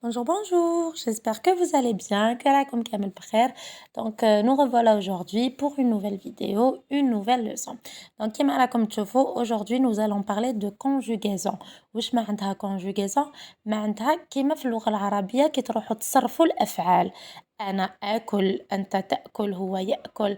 Bonjour, bonjour, j'espère que vous allez bien, que la kamel bkhair. Donc, nous revoilà aujourd'hui pour une nouvelle vidéo, une nouvelle leçon. Donc, كما راكم تشوفوا, aujourd'hui, nous allons parler de conjugaison. واش معناتها conjugaison؟ معناتها كيما في اللغة العربية كي تروحوا تصرفوا الأفعال. أنا آكل، أنت تأكل، هو يأكل.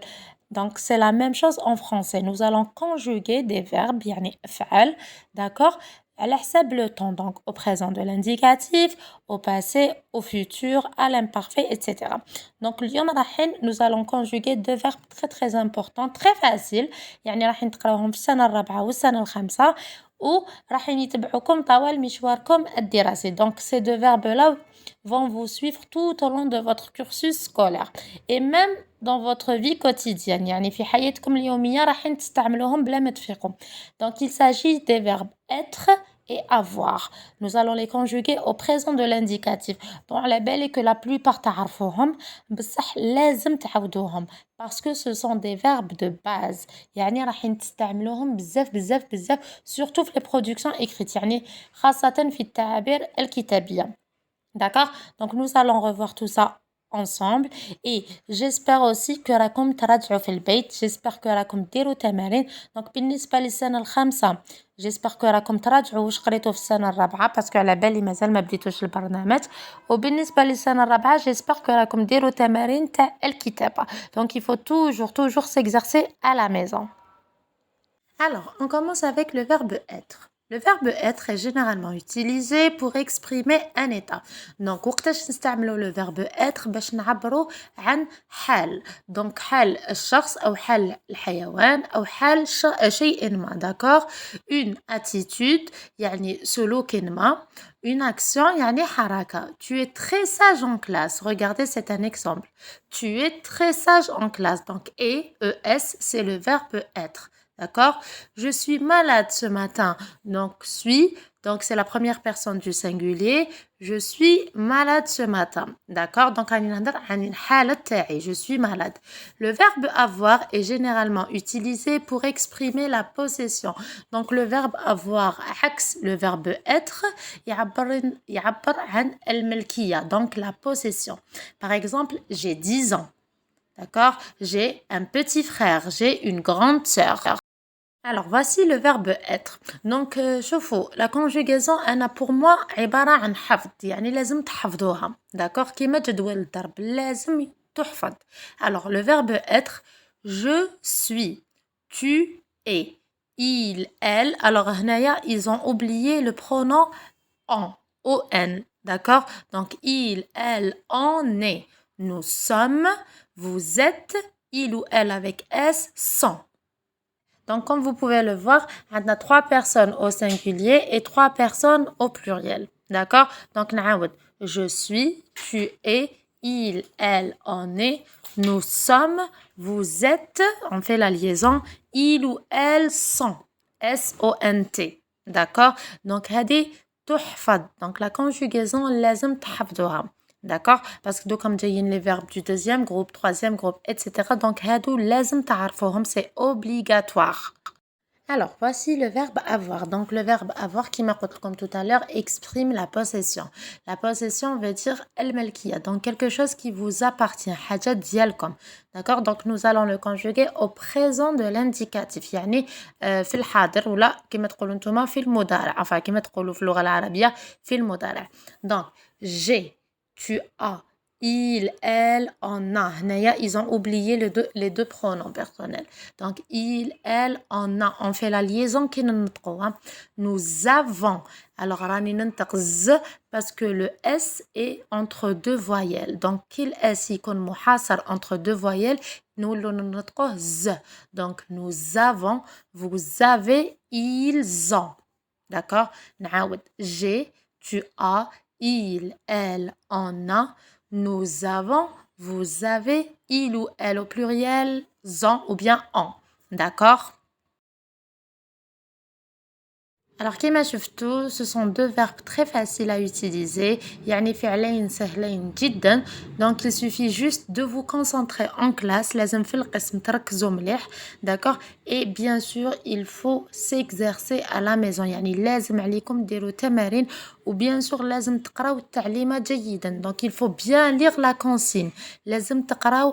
Donc, c'est la même chose en français. Nous allons conjuguer des verbes, يعني أفعال, d'accord? على حساب le temps, donc au présent de l'indicatif, au passé, au futur, à l'imparfait, etc. Donc, اليوم nous allons conjuguer deux verbes très très importants, très faciles. يعني راح نتقراوهم في السنة الرابعة والسنة الخامسة وراح يتبعوكم طوال مشواركم الدراسي. Donc, ces deux verbes-là vont vous suivre tout au long de votre cursus scolaire. Et même dans votre vie quotidienne. يعني في حياتكم اليومية راح تستعملوهم بلا ما تفيقوا. Donc, il s'agit des verbes être et avoir. Nous allons les conjuguer au présent de l'indicatif. Donc, la belle est que la plupart تعرفوهم بصح لازم تعودوهم parce que ce sont des verbes de base. يعني راح تستعملوهم بزاف بزاف بزاف surtout في les productions écrites. يعني خاصة في التعابير الكتابية. D'accord? Donc, nous allons revoir tout ça ensemble. Et j'espère aussi que راكم تراجعوا في البيت. J'espère que راكم ديروا تمارين. Donc, بالنسبة للسنة الخامسة, j'espère que راكم تراجعوا واش قريتوا في السنة الرابعة parce que على بالي مازال ما بديتوش البرنامج. وبالنسبة للسنة الرابعة, j'espère que راكم ديروا تمارين تاع الكتابة. Donc, il faut toujours s'exercer à la maison. Alors, on commence avec le verbe être. Le verbe être est généralement utilisé pour exprimer un état. Donc, وقتاش نستعملوا le verbe être باش نعبروا عن حال. Donc, حال الشخص أو حال الحيوان أو حال شيء ما. D'accord? Une attitude يعني سلوك ما. Une action يعني حركة. Tu es très sage en classe. Regardez, c'est un exemple. Tu es très sage en classe. Donc, ES, c'est le verbe être. D'accord? Je suis malade ce matin. Donc, suis. Donc, c'est la première personne du singulier. Je suis malade ce matin. D'accord? Donc, je suis malade. Le verbe avoir est généralement utilisé pour exprimer la possession. Donc, le verbe avoir, le verbe être, يعبر عن الملكية. Donc, la possession. Par exemple, j'ai 10 ans. D'accord? J'ai un petit frère. J'ai une grande sœur. Alors, voici le verbe être. Donc, شوفوا, la conjugaison, أنا pour moi, عبارة عن حفظ. يعني لازم تحفظوها. D'accord? كيما جدول الضرب. لازم تحفظ. Alors, le verbe être, je suis, tu es, il, elle. Alors, هنايا, ils ont oublié le pronom on. On. D'accord? Donc, il, elle, on est. Nous sommes, vous êtes, il ou elle avec S, sont. Donc, comme vous pouvez le voir, on a 3 personnes au singulier et 3 personnes au pluriel. D'accord? Donc, نعاود. Je suis, tu es, il, elle, on est, nous sommes, vous êtes, on fait la liaison, il ou elle sont. S-O-N-T. D'accord? Donc, هذه تحفظ. Donc, la conjugaison لازم تحفظوها. D'accord? Parce que comme جايين les verbes du deuxième groupe, troisième groupe, etc. Donc, هادو لازم تعرفوهم, c'est obligatoire. Alors, voici le verbe avoir. Donc, le verbe avoir, qui m'a comme tout à l'heure, exprime la possession. La possession veut dire الملكية. Donc, quelque chose qui vous appartient. حاجة ديالكم. D'accord? Donc, nous allons le conjuguer au présent de l'indicatif. يعني في الحاضر ولا كما تقولوا نتوما في المضارع. Enfin, كما تقولوا في اللغة العربية في المضارع. Donc, j'ai, tu as, il, elle, on a. هنايا, ils ont oublié les deux pronoms personnels. Donc, il, elle, on a. On fait la liaison qui nous trouve. Nous avons. Alors, راني ننطق ز parce que le S est entre deux voyelles. Donc, qu'il S يكون محاصر entre deux voyelles, nous le ننطقه z. Donc, nous avons, vous avez, ils ont. D'accord? نعاود. J'ai, tu as, il, elle, on a. Nous avons, vous avez, il ou elle au pluriel, ont ou bien ont. D'accord? Alors كيما شفتوا ce sont deux verbes très faciles à utiliser يعني فعلين سهلين جدا donc il suffit juste de vous concentrer en classe لازم في القسم تركزوا مليح d'accord et bien sûr il faut s'exercer à la maison يعني لازم عليكم ديروا تمارين ou bien sûr لازم تقراو التعليمات جيدا donc il faut bien lire la consigne لازم تقراو